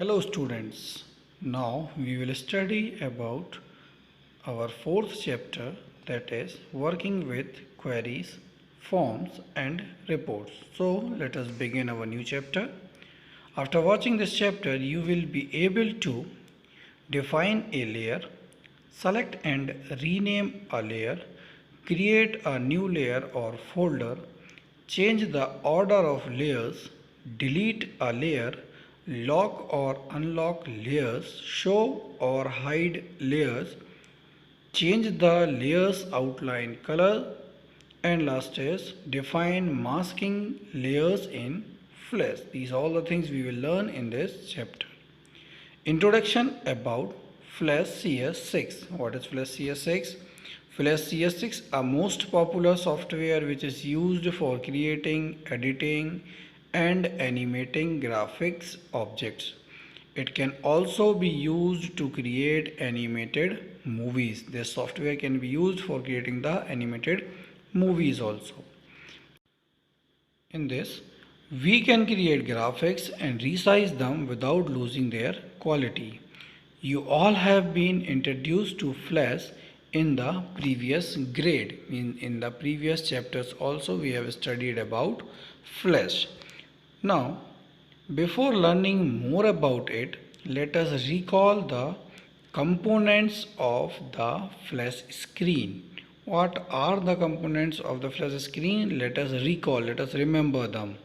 Hello students, now we will study about our fourth chapter, that is working with queries, forms and reports. So let us begin our new chapter. After watching this chapter you will be able to define a layer, select and rename a layer, create a new layer or folder, change the order of layers, delete a layer, lock or unlock layers, show or hide layers, change the layer's outline color, and last is define masking layers in Flash. These are all the things we will learn in this chapter. Introduction about Flash CS6. What is Flash CS6? Flash CS6 a most popular software which is used for creating, editing and animating graphics objects. It can also be used to create animated movies. This software can be used for creating the animated movies also. In this, we can create graphics and resize them without losing their quality. You all have been introduced to Flash in the previous grade. In the previous chapters also we have studied about Flash. Now, before learning more about it, let us recall the components of the Flash screen. What are the components of the Flash screen? Let us recall, let us remember them.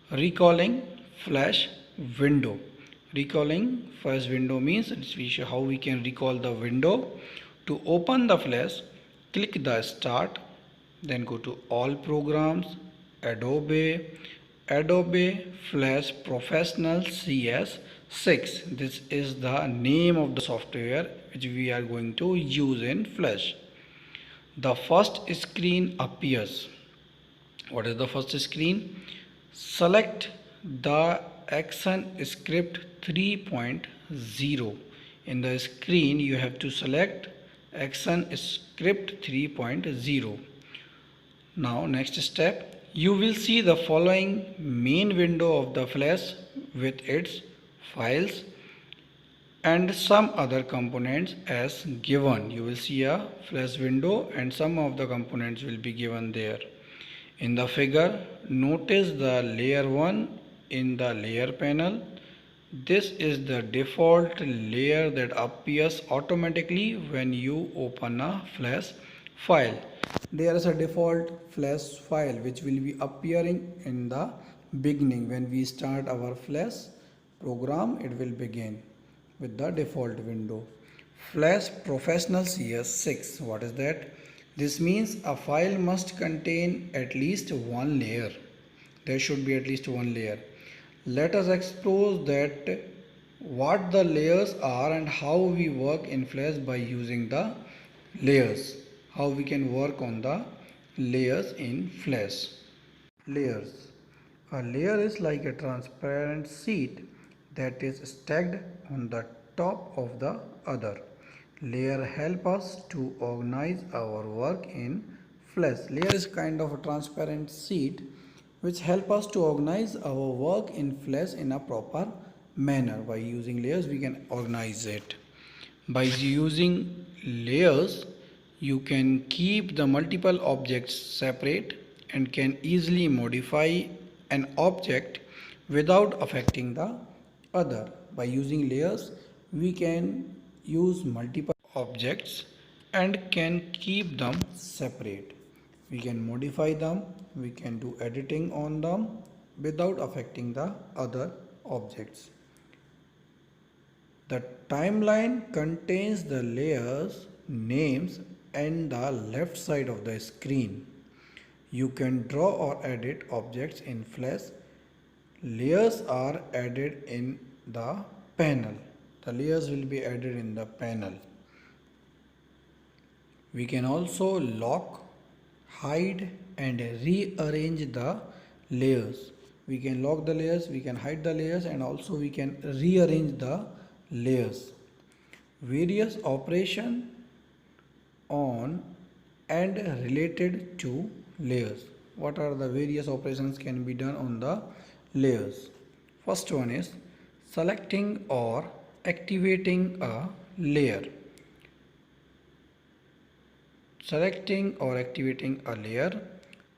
Recalling Flash window. Recalling Flash window means how we can recall the window. To open the Flash, click the Start, then go to All Programs, Adobe Flash Professional CS6. This is the name of the software which we are going to use in Flash. The first screen appears. What is the first screen? Select the ActionScript 3.0. In the screen you have to select ActionScript 3.0. Now next step, you will see the following main window of the Flash with its files and some other components as given. You will see a Flash window and some of the components will be given there. In the figure, notice the layer 1 in the layer panel. This is the default layer that appears automatically when you open a Flash file. There is a default Flash file which will be appearing in the beginning. When we start our Flash program, it will begin with the default window. Flash Professional CS6. What is that? This means a file must contain at least one layer. There should be at least one layer. Let us explore that what the layers are and how we work in Flash by using the layers. How we can work on the layers in Flash. Layers. A layer is like a transparent sheet that is stacked on the top of the other. Layer help us to organize our work in Flash. Layer is kind of a transparent sheet which help us to organize our work in Flash in a proper manner. By using layers we can organize it. By using layers you can keep the multiple objects separate and can easily modify an object without affecting the other. By using layers we can use multiple objects and can keep them separate. We can modify them, we can do editing on them without affecting the other objects. The timeline contains the layers names and the left side of the screen. You can draw or edit objects in Flash. Layers are added in the panel. The layers will be added in the panel. We can also lock, hide and rearrange the layers. We can lock the layers, we can hide the layers and also we can rearrange the layers. Various operation on and related to layers. What are the various operations can be done on the layers? First one is selecting or activating a layer. Selecting or activating a layer.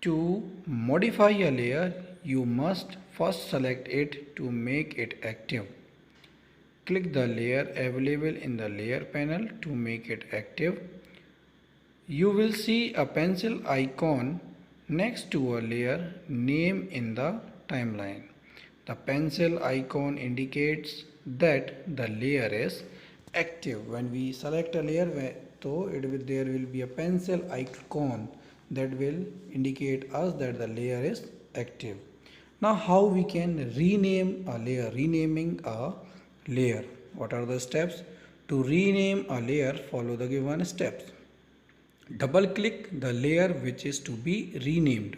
To modify a layer, you must first select it to make it active. Click the layer available in the layer panel to make it active. You will see a pencil icon next to a layer name in the timeline. The pencil icon indicates that the layer is active. When we select a layer, there will be a pencil icon that will indicate us that the layer is active. Now how we can rename a layer? Renaming a layer. What are the steps? To rename a layer, follow the given steps. Double click the layer which is to be renamed.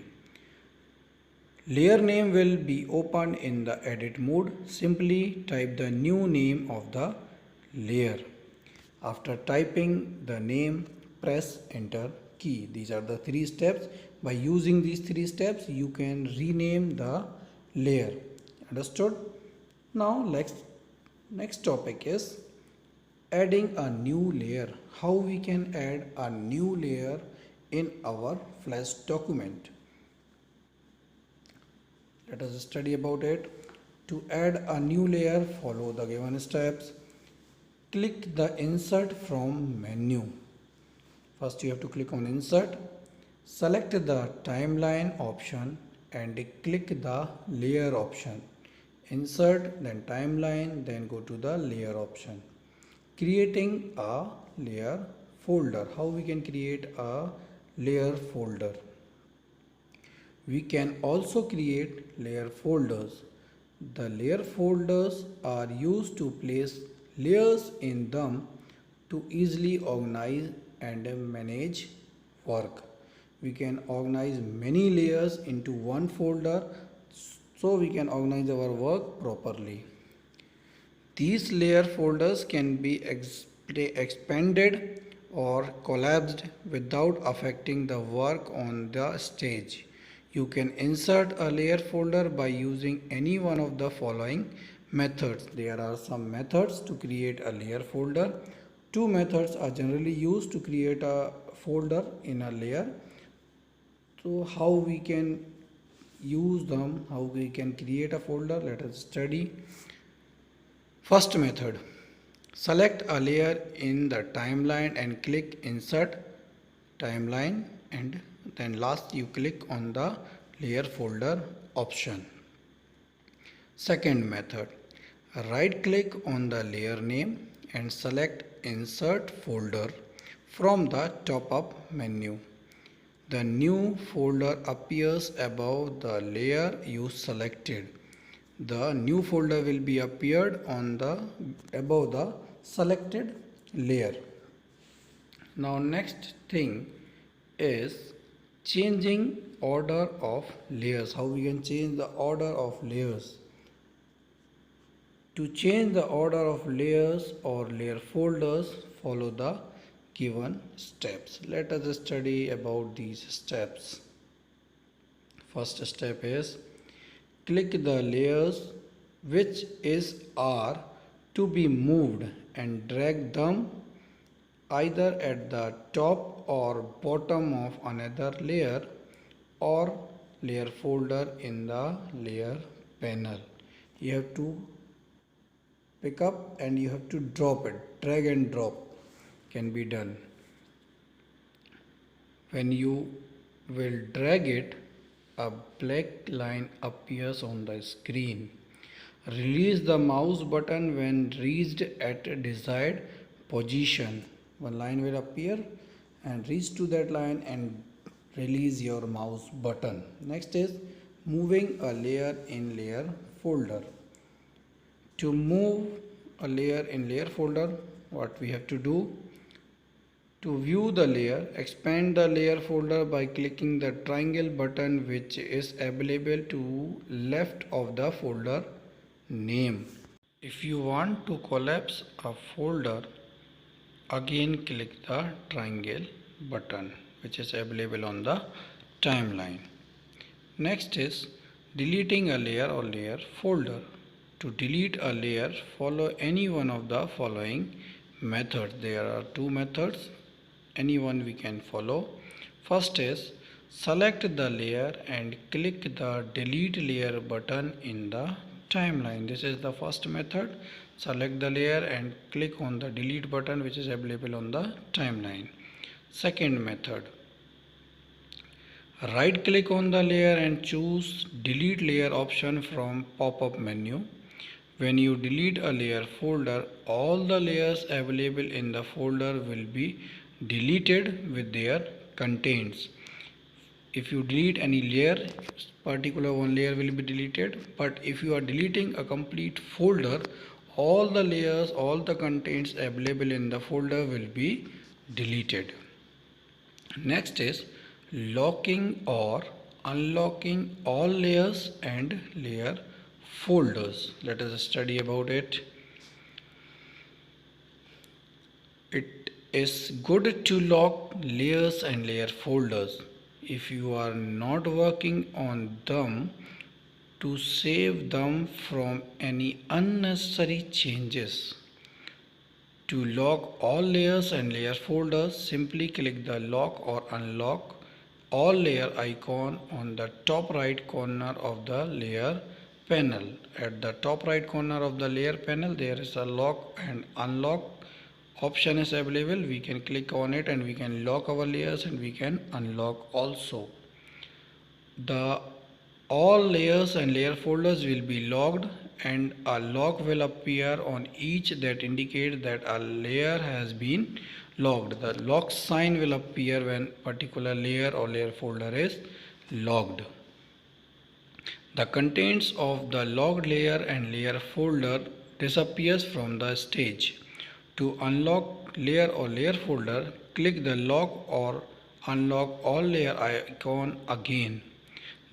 Layer name will be opened in the edit mode. Simply type the new name of the layer. After typing the name, press enter key. These are the 3 steps. By using these 3 steps, you can rename the layer. Understood? Now next topic is adding a new layer. How we can add a new layer in our Flash document. Let us study about it. To add a new layer, follow the given steps. Click the insert from menu. First you have to click on insert. Select the timeline option and click the layer option. Insert, then timeline, then go to the layer option. Creating a layer folder. How we can create a layer folder? We can also create layer folders. The layer folders are used to place layers in them to easily organize and manage work. We can organize many layers into one folder so we can organize our work properly. These layer folders can be expanded or collapsed without affecting the work on the stage. You can insert a layer folder by using any one of the following methods. There are some methods to create a layer folder. 2 methods are generally used to create a folder in a layer. So how we can use them, how we can create a folder, let us study. First method, select a layer in the timeline and click insert timeline, and then last you click on the layer folder option. Second method, right click on the layer name and select insert folder from the top up menu. The new folder appears above the layer you selected. The new folder will be appeared on the above the selected layer. Now next thing is changing order of layers. How we can change the order of layers? To change the order of layers or layer folders, follow the given steps. Let us study about these steps. First step is click the layers which are to be moved and drag them either at the top or bottom of another layer or layer folder in the layer panel. You have to pick up and you have to drop it. Drag and drop can be done. When you will drag it, a black line appears on the screen. Release the mouse button when reached at a desired position. One line will appear and reach to that line and release your mouse button. Next is moving a layer in layer folder. To move a layer in layer folder, what we have to do? To view the layer, expand the layer folder by clicking the triangle button which is available to left of the folder name. If you want to collapse a folder, again click the triangle button which is available on the timeline. Next is deleting a layer or layer folder. To delete a layer, follow any one of the following methods. There are two methods, any one we can follow. First is select the layer and click the delete layer button in the timeline. This is the first method. Select the layer and click on the delete button which is available on the timeline. Second method, right click on the layer and choose delete layer option from pop-up menu. When you delete a layer folder, all the layers available in the folder will be deleted with their contents. If you delete any layer, particular one layer will be deleted, but if you are deleting a complete folder, all the layers, all the contents available in the folder will be deleted. Next is locking or unlocking all layers and layer folders. Let us study about it. It is good to lock layers and layer folders if you are not working on them, to save them from any unnecessary changes. To lock all layers and layer folders, simply click the lock or unlock all layer icon on the top right corner of the layer panel. At the top right corner of the layer panel, there is a lock and unlock option is available. We can click on it and we can lock our layers and we can unlock also. The all layers and layer folders will be locked and a lock will appear on each that indicates that a layer has been locked. The lock sign will appear when particular layer or layer folder is locked. The contents of the locked layer and layer folder disappears from the stage. To unlock layer or layer folder, click the lock or unlock all layer icon again.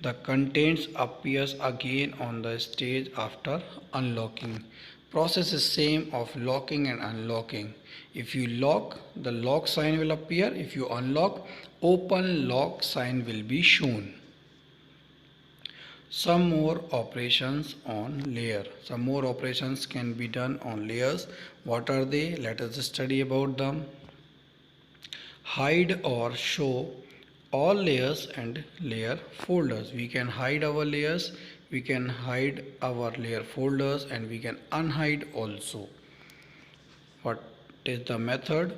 The contents appears again on the stage after unlocking. Process is same of locking and unlocking. If you lock, the lock sign will appear. If you unlock, open lock sign will be shown. Some more operations on layer. Some more operations can be done on layers. What are they? Let us study about them. Hide or show all layers and layer folders. We can hide our layers, we can hide our layer folders, and we can unhide also. What is the method?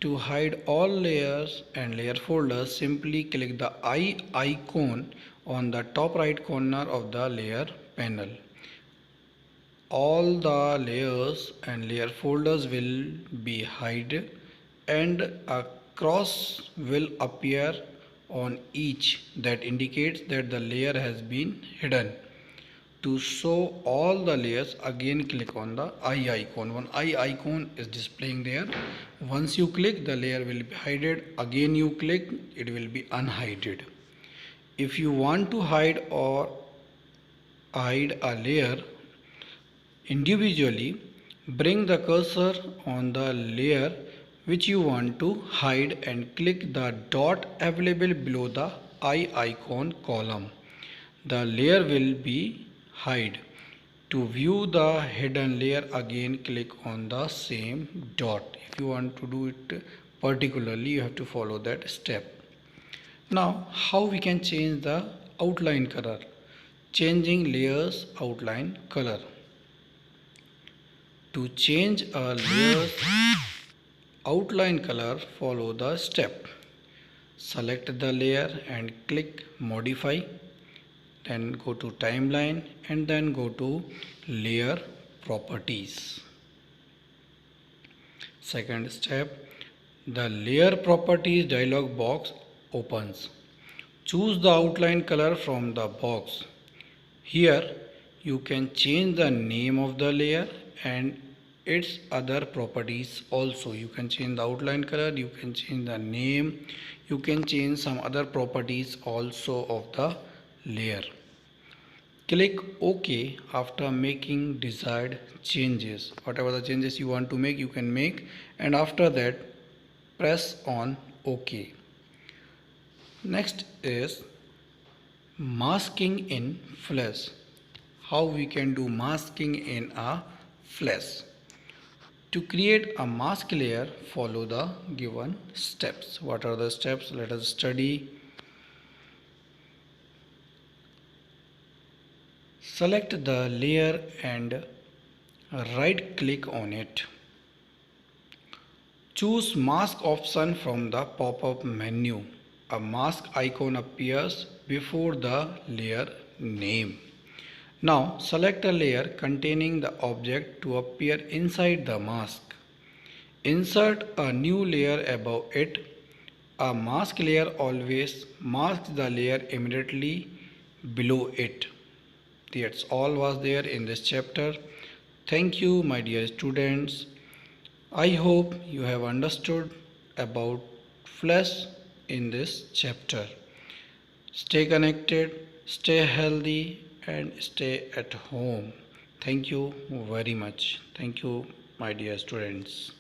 To hide all layers and layer folders, simply click the eye icon on the top right corner of the layer panel. All the layers and layer folders will be hidden and a cross will appear on each that indicates that the layer has been hidden. To show all the layers, again click on the eye icon. One eye icon is displaying there. Once you click, the layer will be hidden. Again you click, it will be unhidden. If you want to hide or hide a layer individually, bring the cursor on the layer which you want to hide and click the dot available below the eye icon column. The layer will be hide. To view the hidden layer, again click on the same dot. If you want to do it particularly, you have to follow that step. Now, how we can change the outline color? Changing layers outline color. To change a layer's outline color, follow the step. Select the layer and click modify, then go to timeline and then go to layer properties. Second step, the layer properties dialog box opens. Choose the outline color from the box. Here you can change the name of the layer and its other properties also. You can change the outline color, you can change the name, you can change some other properties also of the layer. Click OK after making desired changes. Whatever the changes you want to make, you can make, and after that press on OK. Next is masking in Flash. how we can do masking in a Flash. To create a mask layer, follow the given steps. What are the steps? Let us study. Select the layer and right click on it. Choose mask option from the pop-up menu. A mask icon appears before the layer name. Now select a layer containing the object to appear inside the mask. Insert a new layer above it. A mask layer always masks the layer immediately below it. That's all was there in this chapter. Thank you, my dear students. I hope you have understood about Flash in this chapter. Stay connected, stay healthy, and stay at home. Thank you very much. Thank you, my dear students.